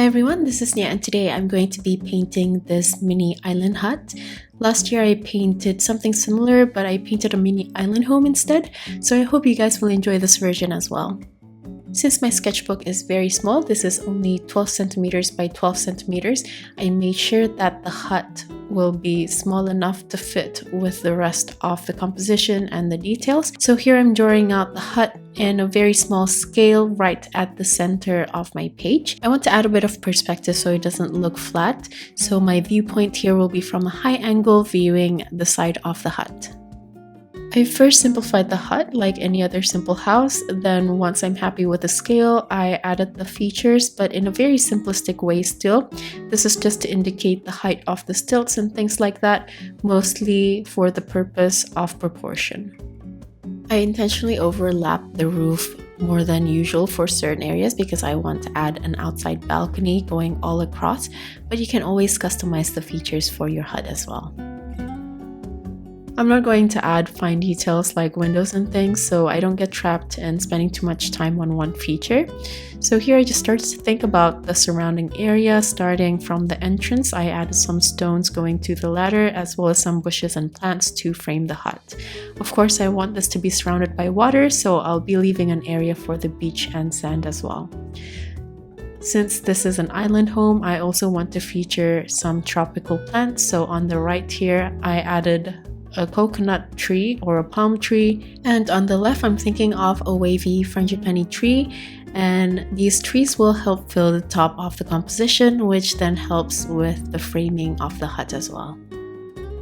everyone, this is Nia and today I'm going to be painting this mini island hut. Last year I painted something similar, but I painted a mini island home instead, so I hope you guys will enjoy this version as well. Since my sketchbook is very small, this is only 12 centimeters by 12 centimeters, I made sure that the hut will be small enough to fit with the rest of the composition and the details. So here I'm drawing out the hut in a very small scale right at the center of my page. I want to add a bit of perspective so it doesn't look flat. So my viewpoint here will be from a high angle viewing the side of the hut. I first simplified the hut like any other simple house, then once I'm happy with the scale, I added the features, but in a very simplistic way still. This is just to indicate the height of the stilts and things like that, mostly for the purpose of proportion. I intentionally overlapped the roof more than usual for certain areas because I want to add an outside balcony going all across, but you can always customize the features for your hut as well. I'm not going to add fine details like windows and things, so I don't get trapped in spending too much time on one feature. So here I just started to think about the surrounding area. Starting from the entrance, I added some stones going to the ladder as well as some bushes and plants to frame the hut. Of course, I want this to be surrounded by water, so I'll be leaving an area for the beach and sand as well. Since this is an island home, I also want to feature some tropical plants. So on the right here, I added a coconut tree or a palm tree, and on the left I'm thinking of a wavy frangipani tree, and these trees will help fill the top of the composition, which then helps with the framing of the hut as well.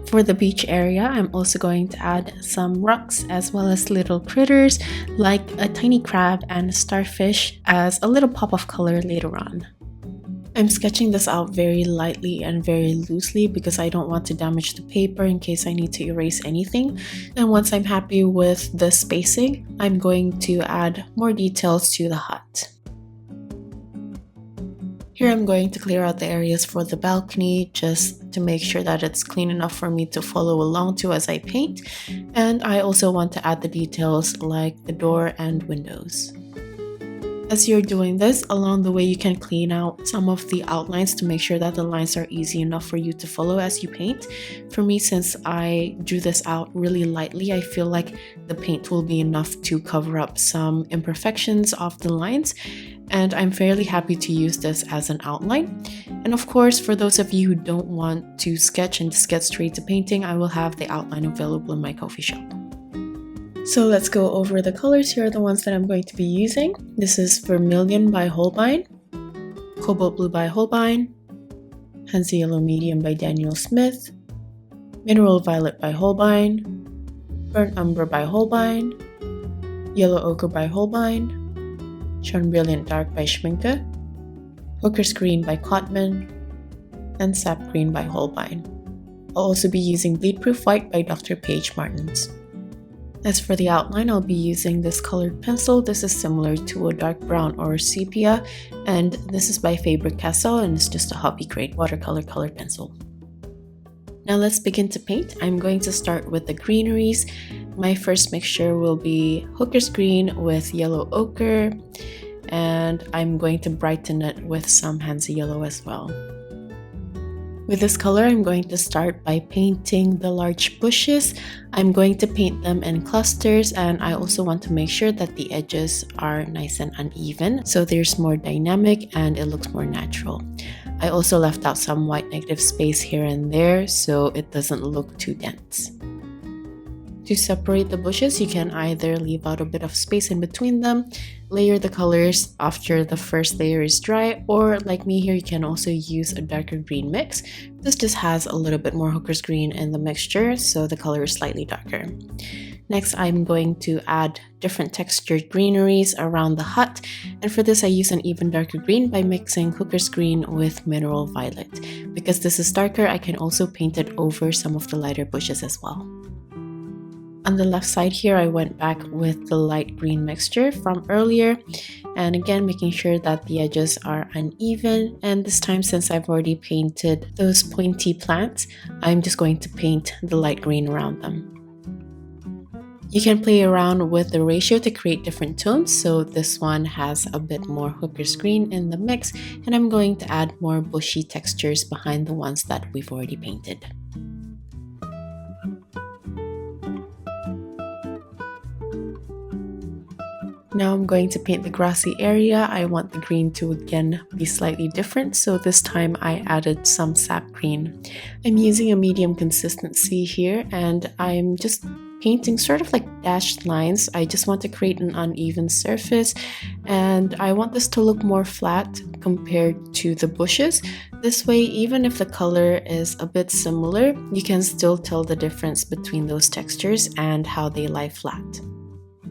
For the beach area, I'm also going to add some rocks as well as little critters like a tiny crab and a starfish as a little pop of color later on. I'm sketching this out very lightly and very loosely because I don't want to damage the paper in case I need to erase anything. And once I'm happy with the spacing, I'm going to add more details to the hut. Here I'm going to clear out the areas for the balcony just to make sure that it's clean enough for me to follow along to as I paint. And I also want to add the details like the door and windows. As you're doing this, along the way you can clean out some of the outlines to make sure that the lines are easy enough for you to follow as you paint. For me, since I drew this out really lightly, I feel like the paint will be enough to cover up some imperfections of the lines, and I'm fairly happy to use this as an outline. And of course, for those of you who don't want to sketch and just get straight to painting, I will have the outline available in my coffee shop. So let's go over the colors. Here are the ones that I'm going to be using. This is Vermilion by Holbein, Cobalt Blue by Holbein, Hansa Yellow Medium by Daniel Smith, Mineral Violet by Holbein, Burnt Umber by Holbein, Yellow Ochre by Holbein, Shone Brilliant Dark by Schmincke, Hooker's Green by Cotman, and Sap Green by Holbein. I'll also be using Bleed Proof White by Dr. Paige Martins. As for the outline, I'll be using this colored pencil. This is similar to a dark brown or sepia, and this is by Faber Castell, and it's just a hobby grade watercolor colored pencil. Now let's begin to paint. I'm going to start with the greeneries. My first mixture will be Hooker's Green with Yellow Ochre, and I'm going to brighten it with some Hansa Yellow as well. With this color, I'm going to start by painting the large bushes. I'm going to paint them in clusters, and I also want to make sure that the edges are nice and uneven so there's more dynamic and it looks more natural. I also left out some white negative space here and there so it doesn't look too dense. To separate the bushes, you can either leave out a bit of space in between them, layer the colors after the first layer is dry, or like me here, you can also use a darker green mix. This just has a little bit more Hooker's Green in the mixture, so the color is slightly darker. Next, I'm going to add different textured greeneries around the hut, and for this I use an even darker green by mixing Hooker's Green with Mineral Violet. Because this is darker, I can also paint it over some of the lighter bushes as well. On the left side here, I went back with the light green mixture from earlier, and again making sure that the edges are uneven, and this time since I've already painted those pointy plants, I'm just going to paint the light green around them. You can play around with the ratio to create different tones, so this one has a bit more hooker's green in the mix, and I'm going to add more bushy textures behind the ones that we've already painted. Now I'm going to paint the grassy area. I want the green to again be slightly different, so this time I added some sap green. I'm using a medium consistency here, and I'm just painting sort of like dashed lines. I just want to create an uneven surface, and I want this to look more flat compared to the bushes. This way, even if the color is a bit similar, you can still tell the difference between those textures and how they lie flat.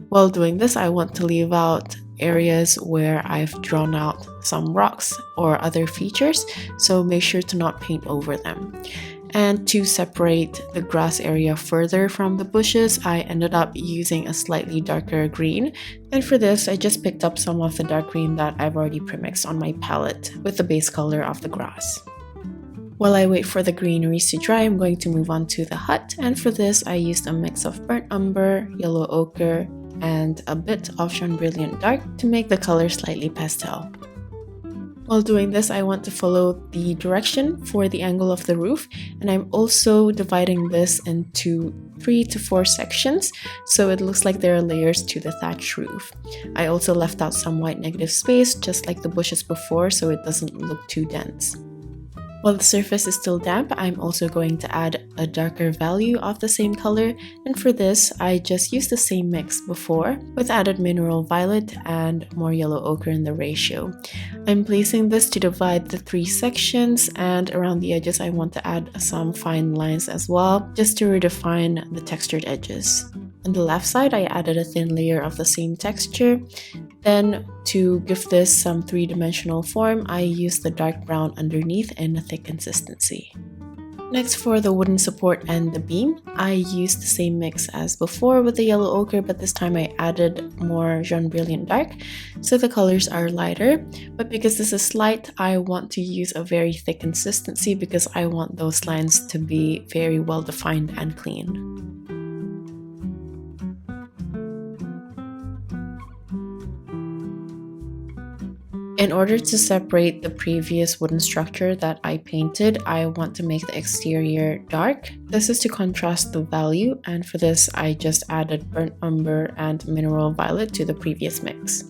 While doing this, I want to leave out areas where I've drawn out some rocks or other features, so make sure to not paint over them. And to separate the grass area further from the bushes, I ended up using a slightly darker green. And for this, I just picked up some of the dark green that I've already premixed on my palette with the base color of the grass. While I wait for the greeneries to dry, I'm going to move on to the hut. And for this, I used a mix of burnt umber, yellow ochre, and a bit of Brilliant Dark to make the color slightly pastel. While doing this, I want to follow the direction for the angle of the roof, and I'm also dividing this into 3 to 4 sections, so it looks like there are layers to the thatch roof. I also left out some white negative space, just like the bushes before, so it doesn't look too dense. While the surface is still damp, I'm also going to add a darker value of the same color, and for this, I just used the same mix before with added mineral violet and more yellow ochre in the ratio. I'm placing this to divide the 3 sections, and around the edges I want to add some fine lines as well, just to redefine the textured edges. On the left side, I added a thin layer of the same texture. Then, to give this some 3-dimensional form, I used the dark brown underneath in a thick consistency. Next, for the wooden support and the beam, I used the same mix as before with the yellow ochre, but this time I added more Brilliant Dark, so the colors are lighter. But because this is light, I want to use a very thick consistency because I want those lines to be very well defined and clean. In order to separate the previous wooden structure that I painted, I want to make the exterior dark. This is to contrast the value, and for this I just added burnt umber and mineral violet to the previous mix.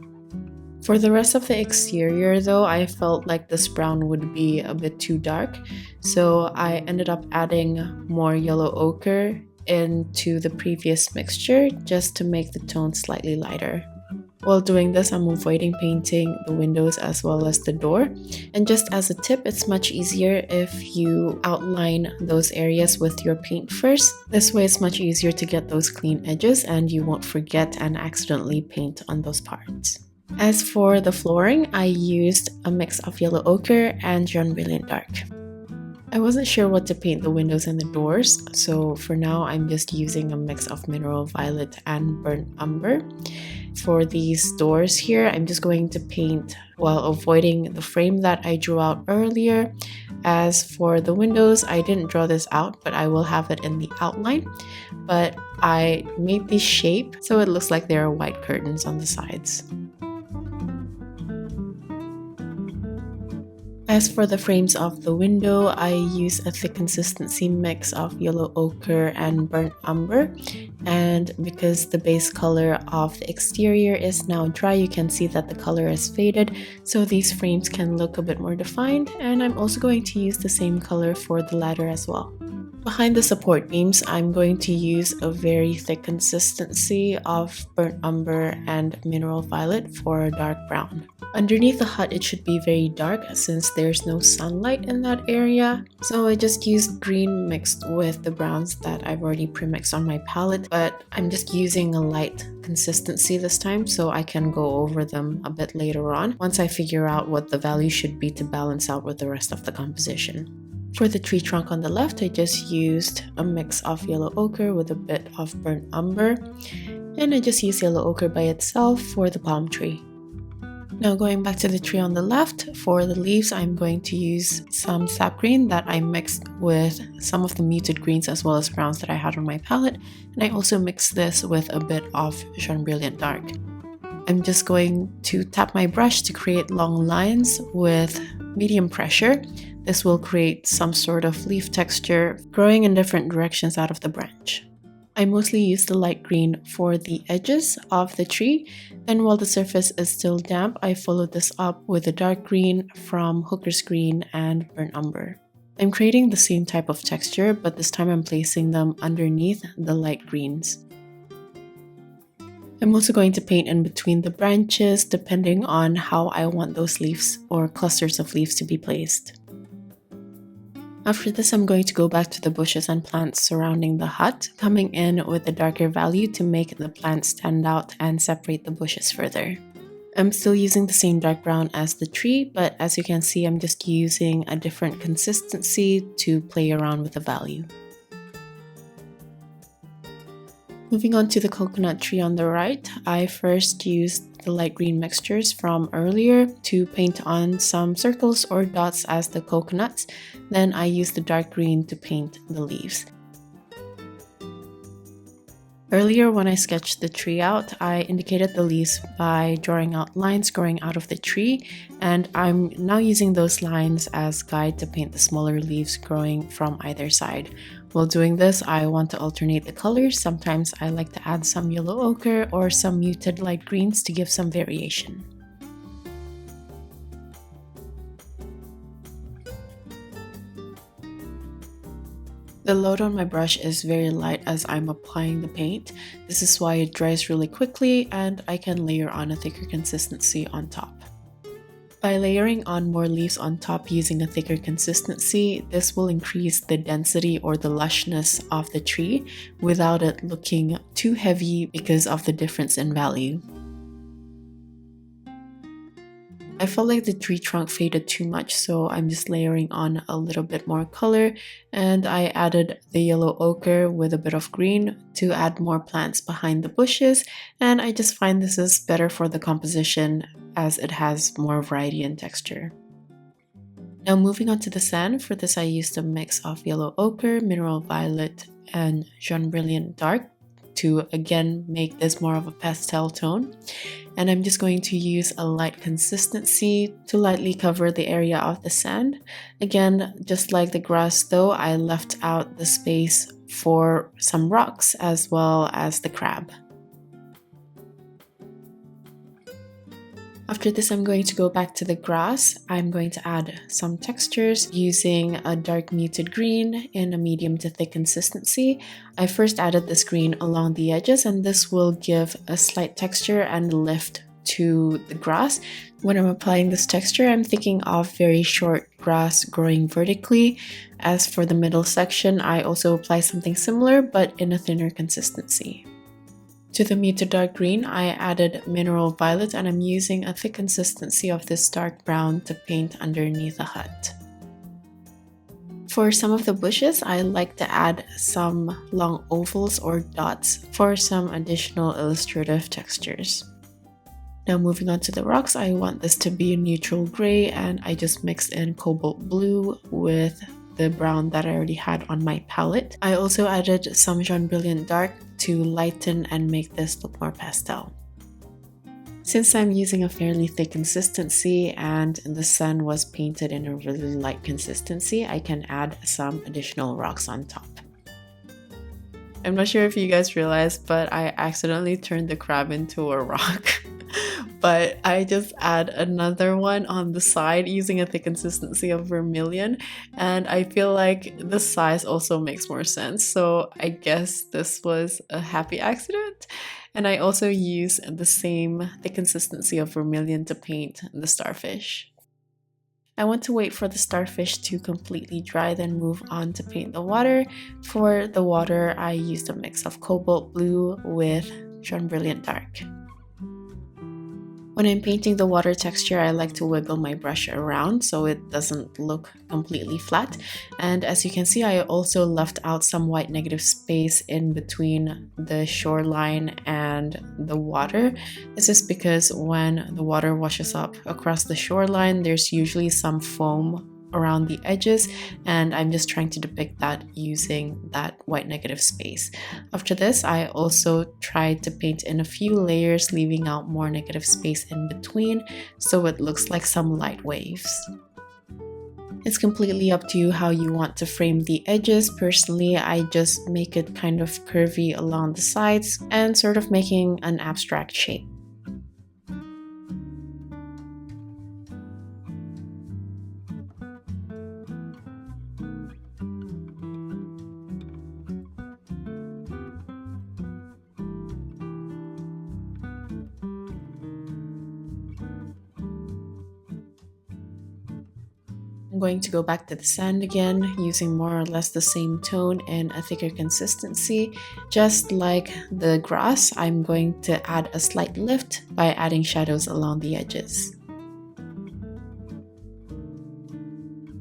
For the rest of the exterior though, I felt like this brown would be a bit too dark, so I ended up adding more yellow ochre into the previous mixture just to make the tone slightly lighter. While doing this, I'm avoiding painting the windows as well as the door. And just as a tip, it's much easier if you outline those areas with your paint first. This way it's much easier to get those clean edges and you won't forget and accidentally paint on those parts. As for the flooring, I used a mix of yellow ochre and Brilliant Dark. I wasn't sure what to paint the windows and the doors, so for now I'm just using a mix of mineral violet and burnt umber. For these doors here, I'm just going to paint while avoiding the frame that I drew out earlier. As for the windows, I didn't draw this out, but I will have it in the outline. But I made this shape so it looks like there are white curtains on the sides. As for the frames of the window, I use a thick consistency mix of yellow ochre and burnt umber. And because the base color of the exterior is now dry, you can see that the color has faded, so these frames can look a bit more defined. And I'm also going to use the same color for the ladder as well. Behind the support beams, I'm going to use a very thick consistency of burnt umber and mineral violet for a dark brown. Underneath the hut, it should be very dark since there's no sunlight in that area. So I just used green mixed with the browns that I've already premixed on my palette, but I'm just using a light consistency this time so I can go over them a bit later on once I figure out what the value should be to balance out with the rest of the composition. For the tree trunk on the left, I just used a mix of yellow ochre with a bit of burnt umber, and I just used yellow ochre by itself for the palm tree. Now going back to the tree on the left, for the leaves I'm going to use some sap green that I mixed with some of the muted greens as well as browns that I had on my palette, and I also mixed this with a bit of Jaune Brilliant Dark. I'm just going to tap my brush to create long lines with medium pressure. This will create some sort of leaf texture growing in different directions out of the branch. I mostly use the light green for the edges of the tree, and while the surface is still damp, I followed this up with a dark green from Hooker's Green and Burnt Umber. I'm creating the same type of texture, but this time I'm placing them underneath the light greens. I'm also going to paint in between the branches depending on how I want those leaves or clusters of leaves to be placed. After this, I'm going to go back to the bushes and plants surrounding the hut, coming in with a darker value to make the plants stand out and separate the bushes further. I'm still using the same dark brown as the tree, but as you can see, I'm just using a different consistency to play around with the value. Moving on to the coconut tree on the right, I first used the light green mixtures from earlier to paint on some circles or dots as the coconuts. Then I used the dark green to paint the leaves. Earlier when I sketched the tree out, I indicated the leaves by drawing out lines growing out of the tree, and I'm now using those lines as guide to paint the smaller leaves growing from either side. While doing this, I want to alternate the colors. Sometimes I like to add some yellow ochre or some muted light greens to give some variation. The load on my brush is very light as I'm applying the paint. This is why it dries really quickly and I can layer on a thicker consistency on top. By layering on more leaves on top using a thicker consistency, this will increase the density or the lushness of the tree without it looking too heavy because of the difference in value. I felt like the tree trunk faded too much, so I'm just layering on a little bit more color, and I added the yellow ochre with a bit of green to add more plants behind the bushes, and I just find this is better for the composition as it has more variety and texture. Now moving on to the sand, for this I used a mix of yellow ochre, mineral violet, and Jaune Brilliant Dark to again make this more of a pastel tone. And I'm just going to use a light consistency to lightly cover the area of the sand. Again, just like the grass though, I left out the space for some rocks as well as the crab. After this, I'm going to go back to the grass. I'm going to add some textures using a dark muted green in a medium to thick consistency. I first added this green along the edges, and this will give a slight texture and lift to the grass. When I'm applying this texture, I'm thinking of very short grass growing vertically. As for the middle section, I also apply something similar but in a thinner consistency. To the muted dark green, I added mineral violet, and I'm using a thick consistency of this dark brown to paint underneath the hut. For some of the bushes, I like to add some long ovals or dots for some additional illustrative textures. Now moving on to the rocks, I want this to be a neutral gray, and I just mixed in cobalt blue with the brown that I already had on my palette. I also added some Jaune Brilliant Dark to lighten and make this look more pastel. Since I'm using a fairly thick consistency and the sun was painted in a really light consistency, I can add some additional rocks on top. I'm not sure if you guys realized, but I accidentally turned the crab into a rock. But I just add another one on the side using a thick consistency of vermilion, and I feel like the size also makes more sense, so I guess this was a happy accident. And I also use the same thick consistency of vermilion to paint the starfish. I want to wait for the starfish to completely dry, then move on to paint the water. For the water, I used a mix of cobalt blue with Jaune Brilliant Dark. When I'm painting the water texture, I like to wiggle my brush around so it doesn't look completely flat. And as you can see, I also left out some white negative space in between the shoreline and the water. This is because when the water washes up across the shoreline, there's usually some foam around the edges, and I'm just trying to depict that using that white negative space. After this, I also tried to paint in a few layers, leaving out more negative space in between so it looks like some light waves. It's completely up to you how you want to frame the edges. Personally, I just make it kind of curvy along the sides and sort of making an abstract shape. I'm going to go back to the sand again, using more or less the same tone and a thicker consistency. Just like the grass, I'm going to add a slight lift by adding shadows along the edges.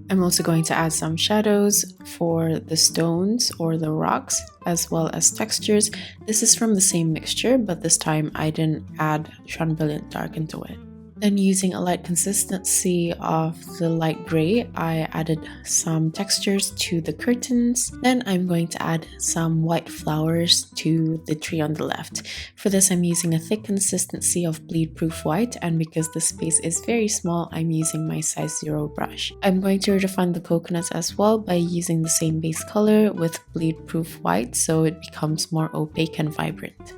I'm also going to add some shadows for the stones or the rocks, as well as textures. This is from the same mixture, but this time I didn't add Brilliant Dark into it. Then using a light consistency of the light gray, I added some textures to the curtains. Then I'm going to add some white flowers to the tree on the left. For this, I'm using a thick consistency of bleed-proof white, and because the space is very small, I'm using my size 0 brush. I'm going to redefine the coconuts as well by using the same base color with bleed-proof white so it becomes more opaque and vibrant.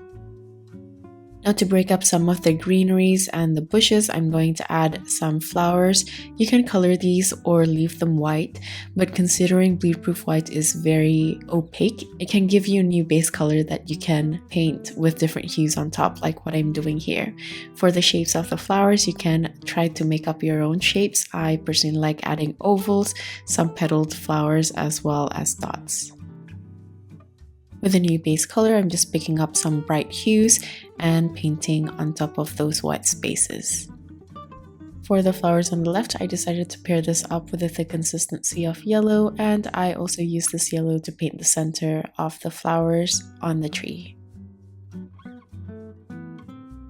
Now to break up some of the greeneries and the bushes, I'm going to add some flowers. You can color these or leave them white, but considering bleed-proof white is very opaque, it can give you a new base color that you can paint with different hues on top, like what I'm doing here. For the shapes of the flowers, you can try to make up your own shapes. I personally like adding ovals, some petaled flowers, as well as dots. With a new base color, I'm just picking up some bright hues and painting on top of those white spaces. For the flowers on the left, I decided to pair this up with a thick consistency of yellow, and I also used this yellow to paint the center of the flowers on the tree.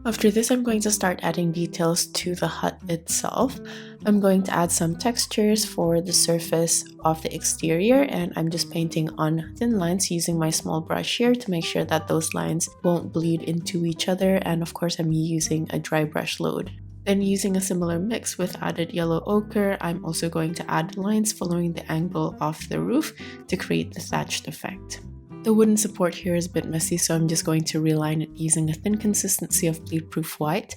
After this, I'm going to start adding details to the hut itself. I'm going to add some textures for the surface of the exterior, and I'm just painting on thin lines using my small brush here to make sure that those lines won't bleed into each other, and of course I'm using a dry brush load. Then using a similar mix with added yellow ochre, I'm also going to add lines following the angle of the roof to create the thatched effect. The wooden support here is a bit messy, so I'm just going to reline it using a thin consistency of bleed-proof white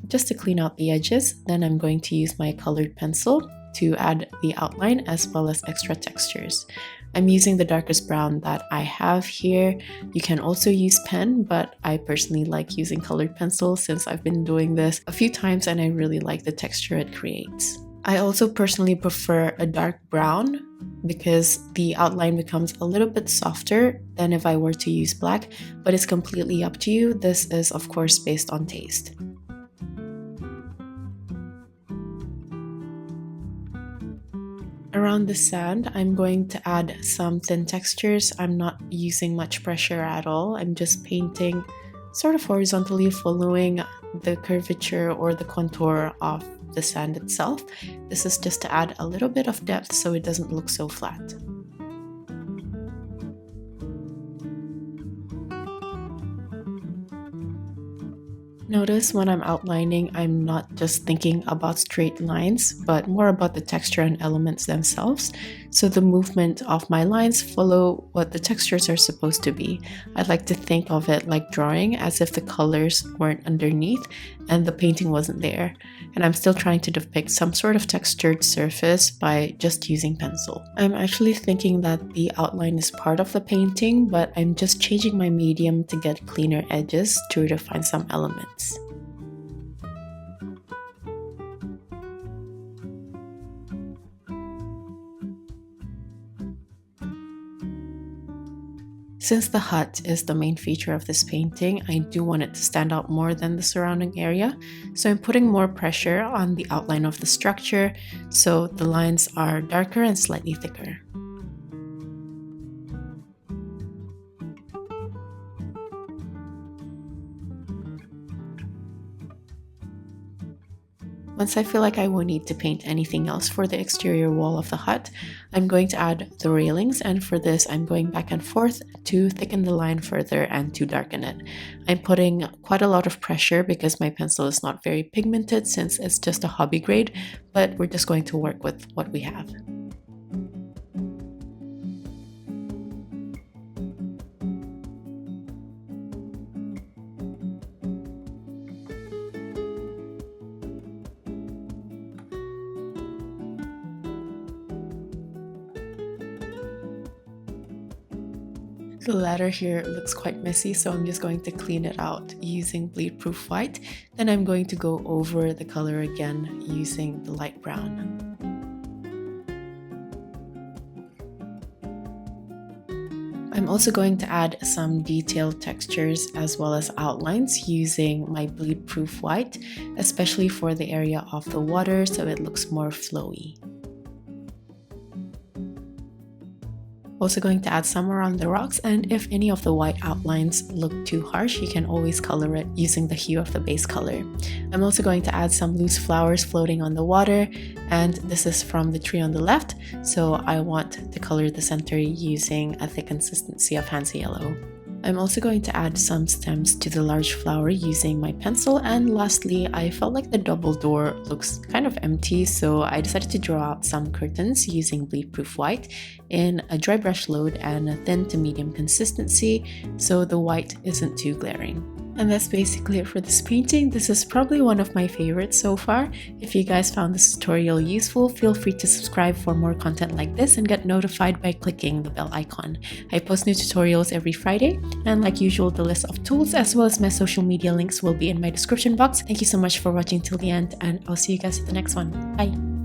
just to clean out the edges. Then I'm going to use my colored pencil to add the outline as well as extra textures. I'm using the darkest brown that I have here. You can also use pen, but I personally like using colored pencil since I've been doing this a few times and I really like the texture it creates. I also personally prefer a dark brown because the outline becomes a little bit softer than if I were to use black, but it's completely up to you. This is of course based on taste. Around the sand, I'm going to add some thin textures. I'm not using much pressure at all. I'm just painting sort of horizontally following the curvature or the contour of the sand itself. This is just to add a little bit of depth so it doesn't look so flat. Notice when I'm outlining, I'm not just thinking about straight lines, but more about the texture and elements themselves. So the movement of my lines follow what the textures are supposed to be. I like to think of it like drawing, as if the colors weren't underneath and the painting wasn't there. And I'm still trying to depict some sort of textured surface by just using pencil. I'm actually thinking that the outline is part of the painting, but I'm just changing my medium to get cleaner edges to redefine some elements. Since the hut is the main feature of this painting, I do want it to stand out more than the surrounding area, so I'm putting more pressure on the outline of the structure so the lines are darker and slightly thicker. Once I feel like I won't need to paint anything else for the exterior wall of the hut, I'm going to add the railings, and for this I'm going back and forth to thicken the line further and to darken it. I'm putting quite a lot of pressure because my pencil is not very pigmented since it's just a hobby grade, but we're just going to work with what we have. The ladder here looks quite messy, so I'm just going to clean it out using bleed proof white. Then I'm going to go over the color again using the light brown. I'm also going to add some detailed textures as well as outlines using my bleed proof white, especially for the area of the water so it looks more flowy. Also going to add some around the rocks, and if any of the white outlines look too harsh, you can always color it using the hue of the base color. I'm also going to add some loose flowers floating on the water, and this is from the tree on the left, so I want to color the center using a thick consistency of Hansa yellow. I'm also going to add some stems to the large flower using my pencil, and lastly, I felt like the double door looks kind of empty, so I decided to draw out some curtains using bleed proof white in a dry brush load and a thin to medium consistency so the white isn't too glaring. And that's basically it for this painting. This is probably one of my favorites so far. If you guys found this tutorial useful, feel free to subscribe for more content like this and get notified by clicking the bell icon. I post new tutorials every Friday, and like usual, the list of tools as well as my social media links will be in my description box. Thank you so much for watching till the end, and I'll see you guys at the next one. Bye!